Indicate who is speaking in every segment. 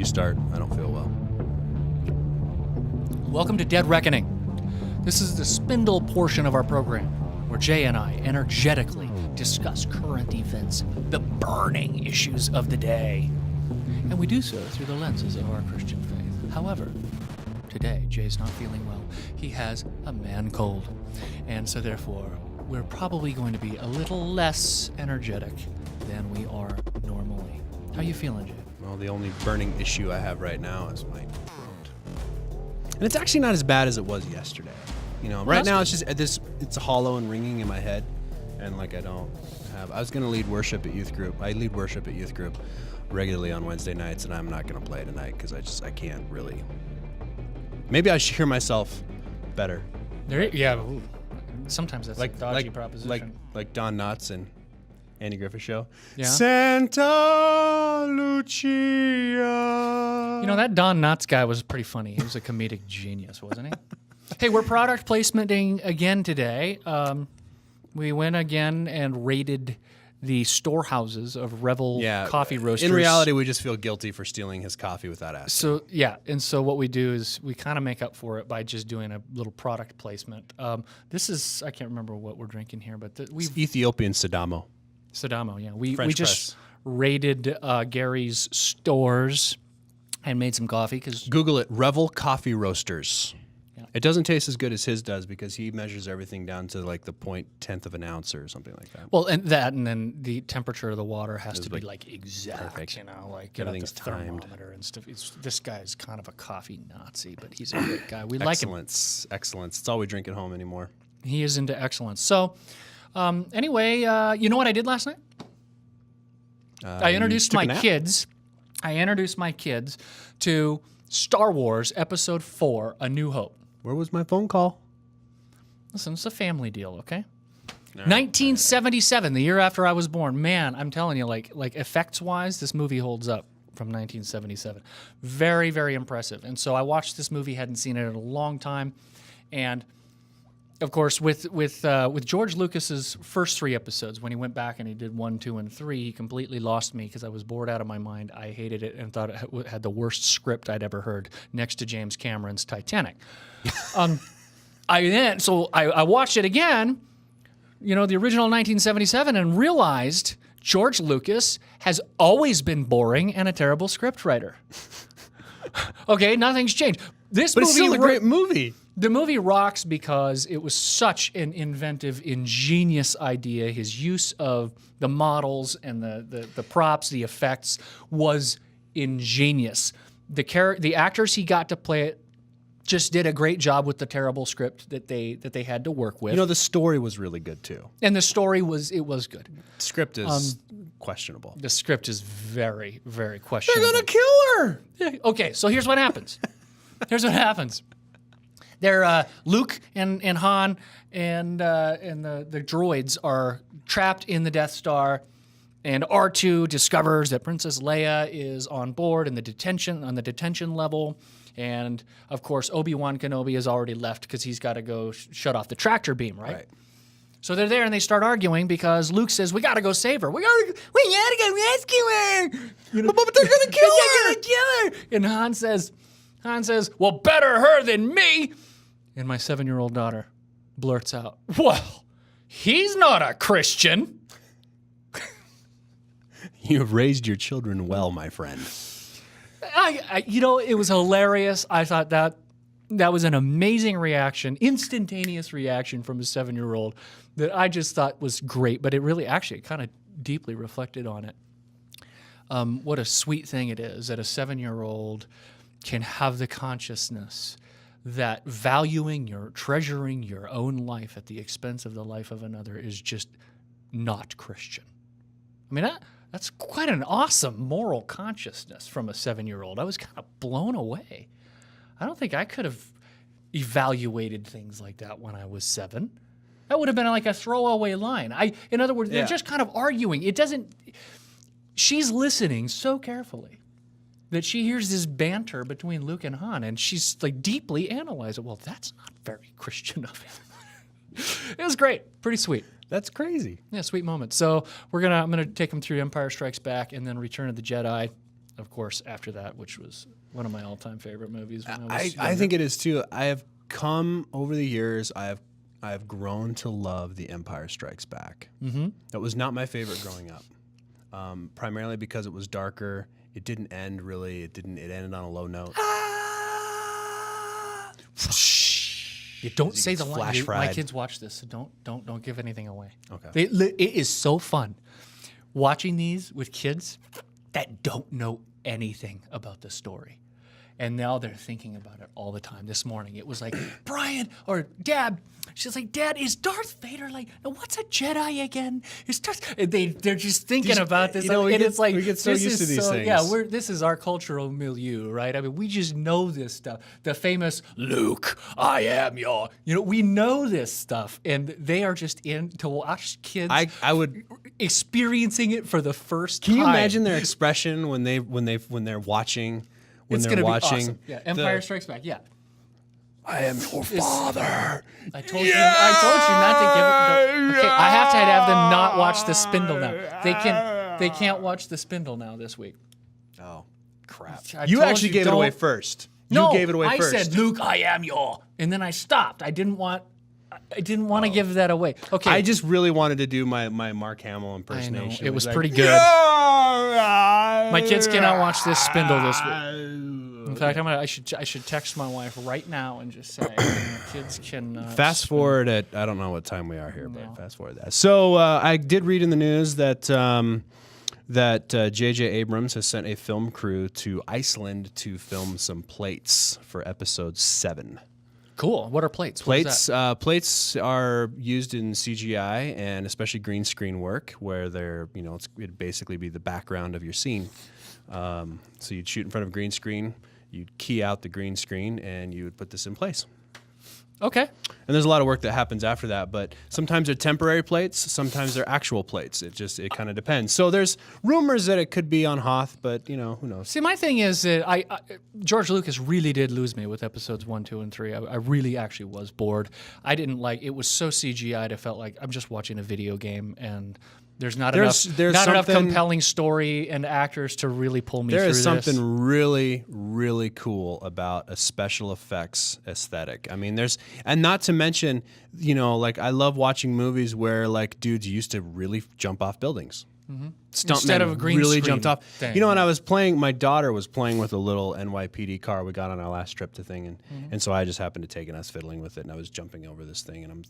Speaker 1: restart. I don't feel well.
Speaker 2: Welcome to Dead Reckoning. This is the Spindle portion of our program, where Jay and I energetically discuss current events, the burning issues of the day. And we do so through the lenses of our Christian faith. However, today, Jay's not feeling well. He has a man cold. And so therefore, we're probably going to be a little less energetic than we are normally. How you feeling, Jay?
Speaker 1: Well, the only burning issue I have right now is my throat. And it's actually not as bad as it was yesterday. You know, right now it's just it's hollow and ringing in my head. And like I was going to lead worship at youth group. I lead worship at youth group regularly on Wednesday nights, and I'm not going to play tonight because I can't really. Maybe I should hear myself better.
Speaker 2: Ooh. Sometimes that's a dodgy proposition.
Speaker 1: Like Don Knotts and Andy Griffith Show.
Speaker 2: Yeah.
Speaker 1: Santa Lucia.
Speaker 2: You know, that Don Knotts guy was pretty funny. He was a comedic genius, wasn't he? Hey, we're product placementing again today. We went again and raided the storehouses of Revel coffee roasters.
Speaker 1: In reality, we just feel guilty for stealing his coffee without asking.
Speaker 2: So what we do is we kind of make up for it by just doing a little product placement. This is, I can't remember what we're drinking here, but
Speaker 1: it's Ethiopian Sadamo.
Speaker 2: Sadamo, yeah. We
Speaker 1: French
Speaker 2: just raided Gary's stores and made some coffee.
Speaker 1: Google it, Revel Coffee Roasters. Yeah. It doesn't taste as good as his does because he measures everything down to like the 0.1 of an ounce or something like that.
Speaker 2: Well, and then the temperature of the water has to be like exact,
Speaker 1: perfect.
Speaker 2: You know, like
Speaker 1: everything's
Speaker 2: get out the
Speaker 1: timed
Speaker 2: thermometer and stuff. This guy's kind of a coffee Nazi, but he's a great guy. We like him.
Speaker 1: Excellence. It's all we drink at home anymore.
Speaker 2: He is into excellence. So, anyway, you know what I did last night? I introduced my kids. I introduced my kids to Star Wars Episode 4: A New Hope.
Speaker 1: Where was my phone call?
Speaker 2: Listen, it's a family deal, okay? 1977, the year after I was born. Man, I'm telling you, like effects-wise, this movie holds up from 1977. Very, very impressive. And so I watched this movie, hadn't seen it in a long time, and of course, with George Lucas's first 3 episodes, when he went back and he did 1, 2, and 3, he completely lost me because I was bored out of my mind. I hated it and thought it had the worst script I'd ever heard, next to James Cameron's Titanic. I watched it again, you know, the original 1977, and realized George Lucas has always been boring and a terrible scriptwriter. Okay, nothing's changed. But
Speaker 1: it's still a great movie.
Speaker 2: The movie rocks because it was such an inventive, ingenious idea. His use of the models and the props, the effects was ingenious. The actors he got to play it just did a great job with the terrible script that they had to work with.
Speaker 1: You know, the story was really good too.
Speaker 2: And the story was good.
Speaker 1: The script is questionable.
Speaker 2: The script is very, very questionable.
Speaker 1: They're gonna kill her.
Speaker 2: Yeah, okay, so here's what happens. They're Luke and Han and the droids are trapped in the Death Star, and R2 discovers that Princess Leia is on board on the detention level, and of course Obi-Wan Kenobi has already left because he's got to go shut off the tractor beam, right? So they're there and they start arguing because Luke says, "We got to go save her. We gotta go rescue her. You know, but they're gonna kill her. And Han says, "Well, better her than me." And my 7-year-old daughter blurts out, "Well, he's not a Christian."
Speaker 1: You have raised your children well, my friend.
Speaker 2: It was hilarious. I thought that was an amazing reaction, instantaneous reaction from a 7-year-old that I just thought was great. But it really, actually, kind of deeply reflected on it. What a sweet thing it is that a 7-year-old can have the consciousness that treasuring your own life at the expense of the life of another is just not Christian. I mean, that's quite an awesome moral consciousness from a 7-year-old. I was kind of blown away. I don't think I could have evaluated things like that when I was 7. That would have been like a throwaway line. In other words, they're just kind of arguing. She's listening so carefully that she hears this banter between Luke and Han, and she's like deeply analyzing. Well, that's not very Christian of him. It was great, pretty sweet.
Speaker 1: That's crazy.
Speaker 2: Yeah, sweet moment. So I'm gonna take them through Empire Strikes Back and then Return of the Jedi. of course, after that, which was one of my all-time favorite movies. When I was
Speaker 1: I think it is too. I have come over the years. I have grown to love The Empire Strikes Back. Mm-hmm. That was not my favorite growing up, primarily because it was darker. It didn't end really. It ended on a low note.
Speaker 2: You don't say the line.
Speaker 1: flash fried.
Speaker 2: My kids watch this, so don't give anything away.
Speaker 1: Okay.
Speaker 2: It is so fun watching these with kids that don't know anything about the story. And now they're thinking about it all the time. This morning, it was like, Brian or Dad. She's like, Dad, is Darth Vader like, what's a Jedi again? Is Darth? They're just thinking about this.
Speaker 1: You know,
Speaker 2: and it's like,
Speaker 1: we get so
Speaker 2: this
Speaker 1: used
Speaker 2: is
Speaker 1: to these things.
Speaker 2: Yeah, this is our cultural milieu, right? I mean, we just know this stuff. The famous Luke, I am your. We know this stuff, and they are just in to watch kids.
Speaker 1: I would
Speaker 2: experiencing it for the first time.
Speaker 1: Can you imagine their expression when they're watching? When they're watching,
Speaker 2: be awesome. Yeah, Empire Strikes Back. Yeah,
Speaker 1: I am your father.
Speaker 2: I told you not to give it. Okay, I have to have them not watch the Spindle now. They can't watch the Spindle now this week.
Speaker 1: Oh, crap!
Speaker 2: You
Speaker 1: actually gave it away first.
Speaker 2: No,
Speaker 1: you gave it away first.
Speaker 2: I said, Luke, I am your, and then I stopped. I didn't want to give that away. Okay,
Speaker 1: I just really wanted to do my Mark Hamill impersonation.
Speaker 2: I know. It was pretty good. My kids cannot watch this Spindle this week. In fact, I should text my wife right now and just say, kids can
Speaker 1: fast forward at I don't know what time we are here, but fast forward that. So I did read in the news that JJ Abrams has sent a film crew to Iceland to film some plates for episode 7.
Speaker 2: Cool. What are plates?
Speaker 1: Plates are used in CGI and especially green screen work, where they're it'd basically be the background of your scene. So you'd shoot in front of a green screen, you'd key out the green screen, and you would put this in place.
Speaker 2: Okay.
Speaker 1: And there's a lot of work that happens after that, but sometimes they're temporary plates, sometimes they're actual plates. It kind of depends. So there's rumors that it could be on Hoth, but who knows?
Speaker 2: See, my thing is that George Lucas really did lose me with episodes 1, 2, and 3. I really actually was bored. I didn't like it. Was so CGI'd. I felt like I'm just watching a video game, and there's not enough compelling story and actors to really pull me through this.
Speaker 1: There is something really, really cool about a special effects aesthetic. I mean, and not to mention, like I love watching movies where like dudes used to really jump off buildings. Mm-hmm.
Speaker 2: Instead of a green
Speaker 1: really
Speaker 2: screen
Speaker 1: jumped off.
Speaker 2: thing.
Speaker 1: And I was playing. My daughter was playing with a little NYPD car we got on our last trip to thing, and so I just happened to take it. And I was fiddling with it, and I was jumping over this thing, and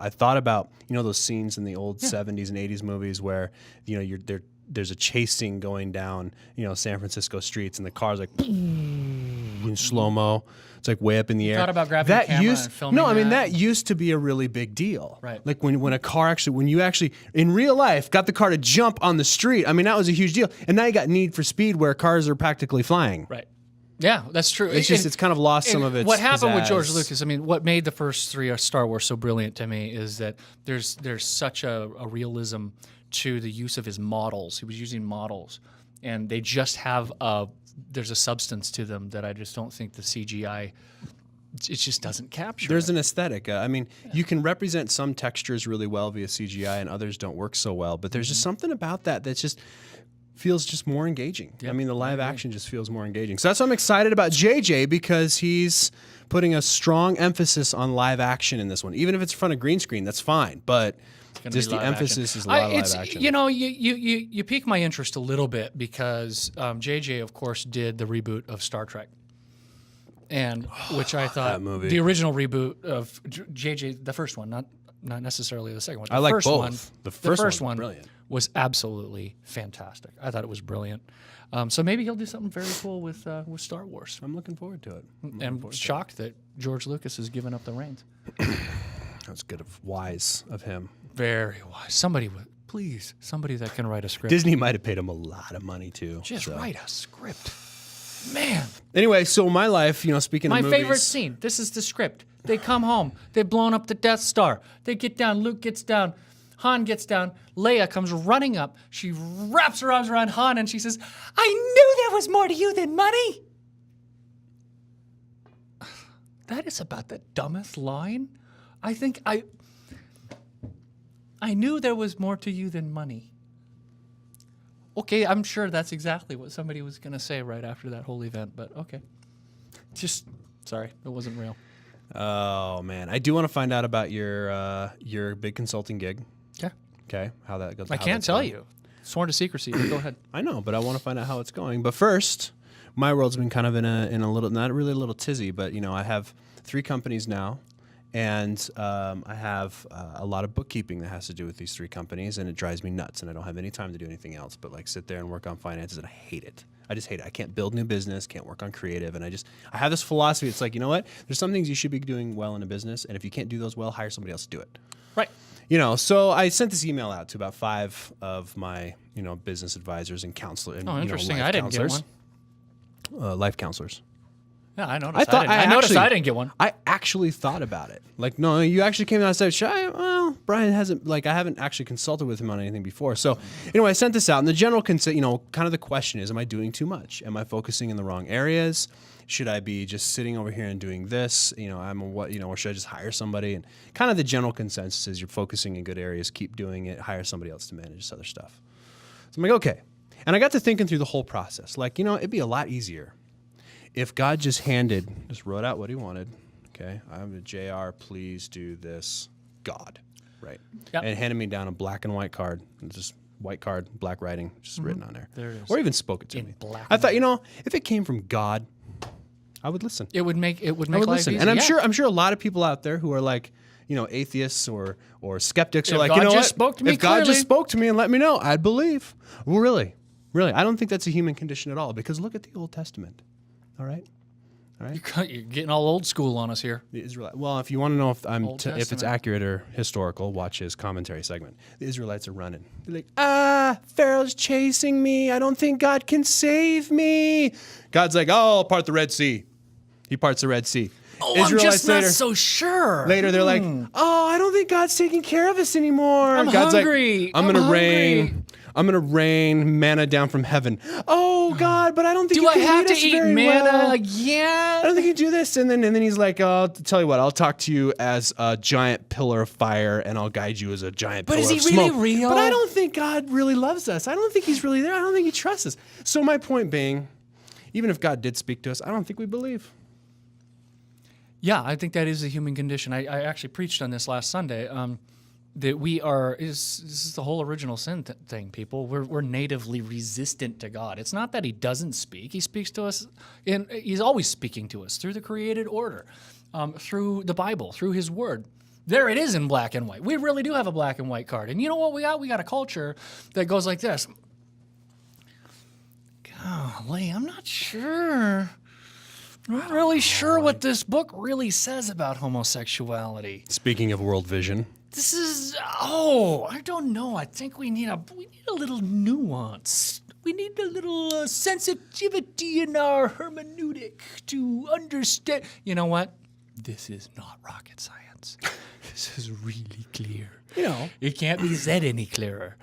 Speaker 1: I thought about those scenes in the old 70s and 80s movies where there's a chase scene going down San Francisco streets, and the car's like in slow mo. It's like way up in the air.
Speaker 2: Thought about grabbing a camera and filming
Speaker 1: No, I mean
Speaker 2: that?
Speaker 1: that used to be a really big deal.
Speaker 2: Right.
Speaker 1: Like when a car when you actually in real life got the car to jump on the street. I mean that was a huge deal. And now you got Need for Speed where cars are practically flying.
Speaker 2: Right. Yeah, that's true.
Speaker 1: It's kind of lost some of its
Speaker 2: What happened with
Speaker 1: pizzazz.
Speaker 2: George Lucas, I mean, what made the first 3 Star Wars so brilliant to me is that there's such a realism to the use of his models. He was using models, and they just have there's a substance to them that I just don't think the CGI it just doesn't capture.
Speaker 1: There's an aesthetic. You can represent some textures really well via CGI, and others don't work so well. But there's just something about that just feels just more engaging. Yep. I mean, the live action just feels more engaging. So that's why I'm excited about JJ, because he's putting a strong emphasis on live action in this one. Even if it's in front of green screen, that's fine. But just the emphasis is live action.
Speaker 2: You pique my interest a little bit because JJ, of course, did the reboot of Star Trek. And which I thought
Speaker 1: that movie.
Speaker 2: The original reboot of JJ, the first one, not necessarily the second one.
Speaker 1: I like
Speaker 2: first
Speaker 1: both.
Speaker 2: One,
Speaker 1: The first
Speaker 2: one
Speaker 1: brilliant.
Speaker 2: Was absolutely fantastic. I thought it was brilliant. So maybe he'll do something very cool with Star Wars.
Speaker 1: I'm looking forward to it.
Speaker 2: I'm shocked that George Lucas has given up the reins.
Speaker 1: That's good, wise of him.
Speaker 2: Very wise. Somebody that can write a script.
Speaker 1: Disney might have paid him a lot of money too.
Speaker 2: Just write a script. Man.
Speaker 1: Anyway, so my life, speaking
Speaker 2: my
Speaker 1: of movies.
Speaker 2: favorite scene, this is the script. They come home. They've blown up the Death Star. They get down. Luke gets down. Han gets down. Leia comes running up. She wraps her arms around Han and she says, I knew there was more to you than money. That is about the dumbest line. I think I knew there was more to you than money. Okay, I'm sure that's exactly what somebody was going to say right after that whole event, but okay. Just, sorry, it wasn't real.
Speaker 1: Oh, man. I do want to find out about your big consulting gig.
Speaker 2: Okay.
Speaker 1: Okay, how that goes.
Speaker 2: I can't tell you. Sworn to secrecy, but go ahead.
Speaker 1: I know, but I want to find out how it's going. But first, my world's been kind of in a little, not really a little tizzy, but, you know, I have 3 companies now. And I have a lot of bookkeeping that has to do with these 3 companies, and it drives me nuts. And I don't have any time to do anything else but like sit there and work on finances, and I hate it. I just hate it. I can't build new business, can't work on creative, and I have this philosophy. It's like, you know what? There's some things you should be doing well in a business, and if you can't do those well, hire somebody else to do it.
Speaker 2: Right.
Speaker 1: You know, so I sent this email out to about 5 of my, you know, business advisors and counselors.
Speaker 2: Oh, interesting. I didn't get one.
Speaker 1: Life counselors.
Speaker 2: Yeah, I noticed. I noticed I didn't get one.
Speaker 1: I actually thought about it. Like, no, you actually came out and said, well, Brian hasn't, like, I haven't actually consulted with him on anything before. So, anyway, I sent this out, and the general you know, kind of the question is, am I doing too much? Am I focusing in the wrong areas? Should I be just sitting over here and doing this? You know, or should I just hire somebody? And kind of the general consensus is you're focusing in good areas, keep doing it, hire somebody else to manage this other stuff. So I'm like, okay. And I got to thinking through the whole process. Like, you know, it'd be a lot easier if God just wrote out what he wanted. Okay, I'm a JR, please do this, God, right?
Speaker 2: Yep.
Speaker 1: And handed me down a black and white card, just white card, black writing, just written on there.
Speaker 2: There it is.
Speaker 1: Or even spoke it to
Speaker 2: In
Speaker 1: me.
Speaker 2: black
Speaker 1: I thought, you know, if it came from God, I would listen.
Speaker 2: It would make
Speaker 1: I would
Speaker 2: life
Speaker 1: listen.
Speaker 2: easy.
Speaker 1: And I'm
Speaker 2: yeah.
Speaker 1: sure a lot of people out there who are like, you know, atheists or skeptics are
Speaker 2: If
Speaker 1: like,
Speaker 2: God
Speaker 1: you know
Speaker 2: just
Speaker 1: what?
Speaker 2: spoke to me
Speaker 1: if God just
Speaker 2: clearly.
Speaker 1: spoke to me and let me know, I'd believe. Well, really, I don't think that's a human condition at all, because look at the Old Testament. All right.
Speaker 2: You're getting all old school on us here.
Speaker 1: The Israelites. Well, if you want to know if if it's
Speaker 2: Testament.
Speaker 1: accurate or historical, watch his commentary segment. The Israelites are running. They're like, Pharaoh's chasing me. I don't think God can save me. God's like, I'll part the Red Sea. He parts the Red Sea.
Speaker 2: Oh,
Speaker 1: Israelites
Speaker 2: I'm just not so sure.
Speaker 1: Later, they're like, I don't think God's taking care of us anymore.
Speaker 2: I'm
Speaker 1: God's
Speaker 2: hungry.
Speaker 1: like, I'm gonna rain manna down from heaven. Oh God, but I don't think
Speaker 2: Do
Speaker 1: you
Speaker 2: I
Speaker 1: can
Speaker 2: have
Speaker 1: lead
Speaker 2: to
Speaker 1: us
Speaker 2: eat
Speaker 1: very
Speaker 2: manna
Speaker 1: well.
Speaker 2: again?
Speaker 1: I don't think you do this. And then he's like, I'll tell you what, I'll talk to you as a giant pillar of fire, and I'll guide you as a giant pillar of smoke.
Speaker 2: But is he really real?
Speaker 1: But I don't think God really loves us. I don't think he's really there. I don't think he trusts us. So my point being, even if God did speak to us, I don't think we believe.
Speaker 2: Yeah, I think that is a human condition. I actually preached on this last Sunday. That this is the whole original sin thing, people. We're natively resistant to God. It's not that he doesn't speak. He speaks to us, and he's always speaking to us through the created order, through the Bible, through his word. There it is in black and white. We really do have a black and white card. And you know what we got? We got a culture that goes like this. Golly, I'm not sure. I'm not really sure what this book really says about homosexuality.
Speaker 1: Speaking of world vision.
Speaker 2: This is, I don't know. I think we need a little nuance. We need a little sensitivity in our hermeneutic to understand. You know what? This is not rocket science. This is really clear.
Speaker 1: You know.
Speaker 2: It can't be said any clearer.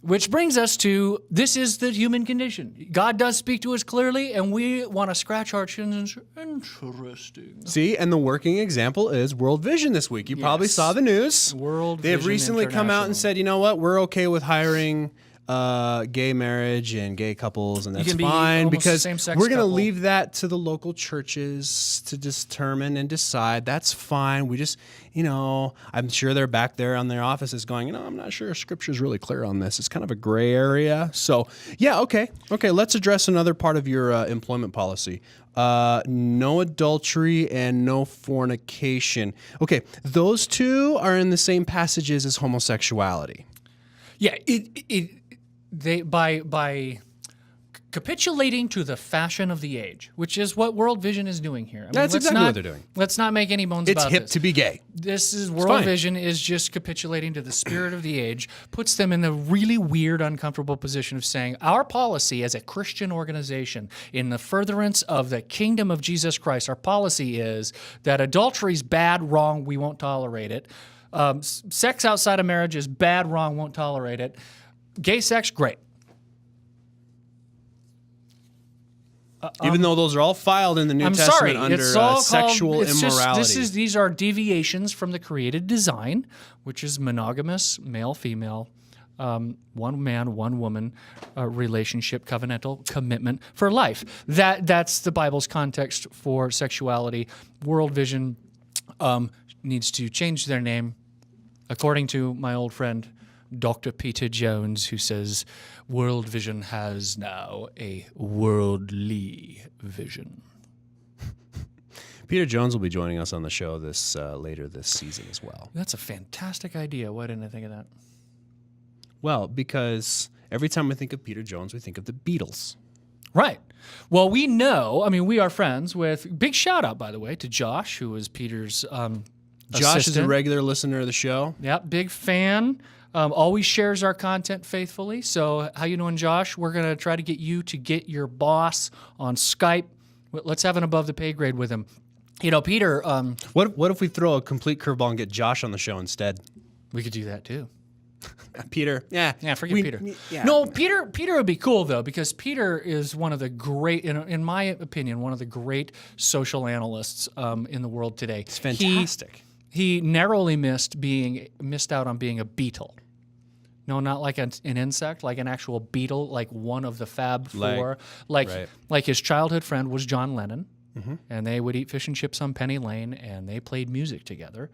Speaker 2: Which brings us to, this is the human condition. God does speak to us clearly, and we want to scratch our chins. Interesting.
Speaker 1: See, and the working example is World Vision this week. You probably saw the news.
Speaker 2: World
Speaker 1: They've
Speaker 2: Vision
Speaker 1: recently come out and
Speaker 2: International.
Speaker 1: said, you know what, we're okay with hiring gay marriage and gay couples, and that's
Speaker 2: can be
Speaker 1: fine
Speaker 2: almost a
Speaker 1: because
Speaker 2: same-sex
Speaker 1: we're going to
Speaker 2: couple.
Speaker 1: leave that to the local churches to determine and decide. That's fine. We just, you know, I'm sure they're back there on their offices going, you know, I'm not sure Scripture's really clear on this. It's kind of a gray area. So, yeah, okay. Let's address another part of your employment policy. No adultery and no fornication. Okay, those two are in the same passages as homosexuality.
Speaker 2: Yeah, they by capitulating to the fashion of the age, which is what World Vision is doing here. I mean,
Speaker 1: That's exactly what they're doing.
Speaker 2: Let's not make any bones
Speaker 1: It's
Speaker 2: about
Speaker 1: hip
Speaker 2: this.
Speaker 1: to be gay.
Speaker 2: This is World
Speaker 1: fine.
Speaker 2: Vision is just capitulating to the spirit of the age, puts them in the really weird, uncomfortable position of saying our policy as a Christian organization in the furtherance of the kingdom of Jesus Christ, our policy is that adultery is bad, wrong, we won't tolerate it. Sex outside of marriage is bad, wrong, won't tolerate it. Gay sex, great.
Speaker 1: Even though those are all filed in the New
Speaker 2: I'm
Speaker 1: Testament
Speaker 2: sorry,
Speaker 1: under
Speaker 2: it's all
Speaker 1: sexual
Speaker 2: called, it's
Speaker 1: immorality.
Speaker 2: Just, these are deviations from the created design, which is monogamous, male, female, one man, one woman relationship, covenantal commitment for life. That's the Bible's context for sexuality. World Vision needs to change their name, according to my old friend Dr. Peter Jones, who says World Vision has now a worldly vision.
Speaker 1: Peter Jones will be joining us on the show this later this season as well.
Speaker 2: That's a fantastic idea. Why didn't I think of that?
Speaker 1: Well, because every time we think of Peter Jones, we think of the Beatles.
Speaker 2: Right. Well, we know, we are friends with, big shout out, by the way, to Josh, who is Peter's
Speaker 1: Josh
Speaker 2: assistant.
Speaker 1: is a regular listener of the show.
Speaker 2: Yep, big fan. Always shares our content faithfully. So how you doing, Josh? We're going to try to get you to get your boss on Skype. Let's have an above the pay grade with him. Peter...
Speaker 1: What if we throw a complete curveball and get Josh on the show instead?
Speaker 2: We could do that, too.
Speaker 1: Peter,
Speaker 2: forget Peter. No, Peter would be cool though, because Peter is one of the great, in my opinion, one of the great social analysts in the world today.
Speaker 1: It's fantastic.
Speaker 2: He narrowly missed out on being a beetle. No, not like an insect, like an actual beetle, like one of the Fab Four. Like his childhood friend was John Lennon, and they would eat fish and chips on Penny Lane, and they played music together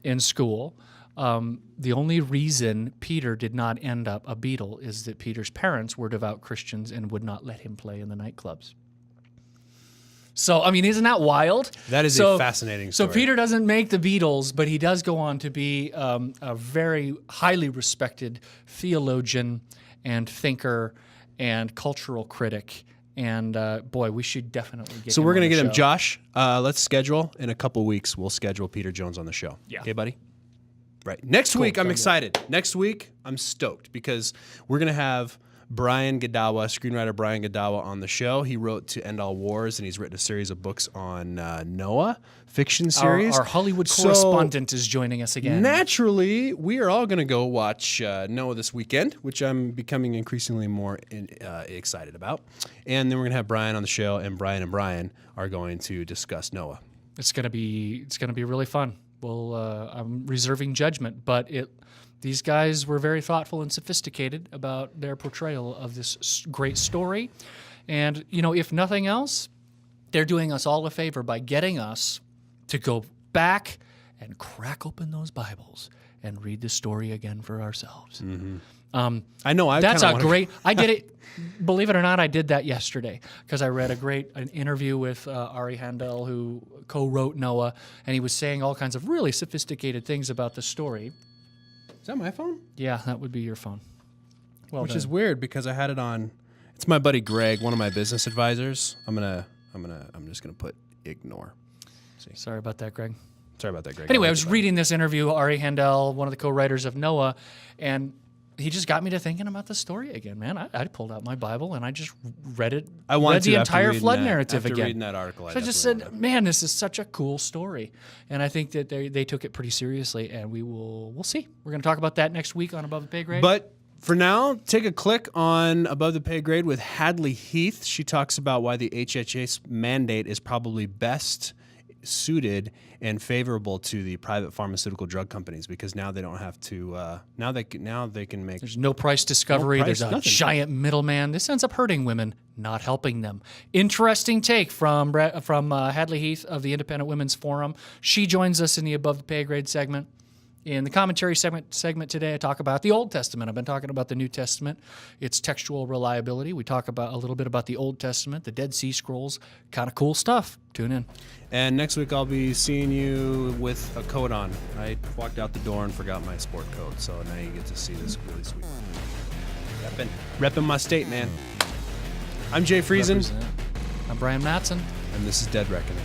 Speaker 2: in school. The only reason Peter did not end up a Beatle is that Peter's parents were devout Christians and would not let him play in the nightclubs. So, isn't that wild?
Speaker 1: That is a fascinating story.
Speaker 2: So Peter doesn't make the Beatles, but he does go on to be a very highly respected theologian and thinker and cultural critic. And boy, we should definitely get him.
Speaker 1: So we're going to get
Speaker 2: show.
Speaker 1: him. Josh, let's schedule. In a couple weeks, we'll schedule Peter Jones on the show.
Speaker 2: Yeah.
Speaker 1: Okay, buddy? Right. Next week, I'm excited. Next week, I'm stoked because we're going to have Brian Godawa, screenwriter Brian Godawa, on the show. He wrote To End All Wars, and he's written a series of books on Noah, fiction series.
Speaker 2: Our Hollywood correspondent is joining us again.
Speaker 1: Naturally, we are all going to go watch Noah this weekend, which I'm becoming increasingly more excited about. And then we're going to have Brian on the show, and Brian are going to discuss Noah.
Speaker 2: It's going to be really fun. Well, I'm reserving judgment, but these guys were very thoughtful and sophisticated about their portrayal of this great story. And, if nothing else, they're doing us all a favor by getting us to go back and crack open those Bibles and read the story again for ourselves.
Speaker 1: Mm-hmm. I know.
Speaker 2: That's a great... I did it... Believe it or not, I did that yesterday because I read an interview with Ari Handel, who co-wrote Noah, and he was saying all kinds of really sophisticated things about the story.
Speaker 1: Is that my phone?
Speaker 2: Yeah, that would be your phone. Well,
Speaker 1: which is weird because I had it on. It's my buddy Greg, one of my business advisors. I'm just gonna put ignore.
Speaker 2: See. Sorry about that, Greg.
Speaker 1: Sorry about that, Greg.
Speaker 2: Anyway, I was reading this interview, Ari Handel, one of the co-writers of Noah, and he just got me to thinking about the story again, man. I pulled out my Bible and I just read it.
Speaker 1: I wanted
Speaker 2: the entire flood narrative
Speaker 1: after
Speaker 2: again.
Speaker 1: Reading that article,
Speaker 2: So I just said, man, this is such a cool story, and I think that they took it pretty seriously. And we'll see. We're going to talk about that next week on Above the Pay Grade.
Speaker 1: But for now, take a click on Above the Pay Grade with Hadley Heath. She talks about why the HHS mandate is probably best suited and favorable to the private pharmaceutical drug companies because now they don't have to. Now they can make.
Speaker 2: There's no price discovery. There's a giant middleman. This ends up hurting women, not helping them. Interesting take from Hadley Heath of the Independent Women's Forum. She joins us in the Above the Pay Grade segment. In the commentary segment today, I talk about the Old Testament. I've been talking about the New Testament, its textual reliability. We talk about a little bit about the Old Testament, the Dead Sea Scrolls, kind of cool stuff. Tune in.
Speaker 1: And next week I'll be seeing you with a coat on. I walked out the door and forgot my sport coat, so now you get to see this really sweet. Repping my state, man. I'm Jay Friesen.
Speaker 2: I'm Brian Mattson.
Speaker 1: And this is Dead Reckoning.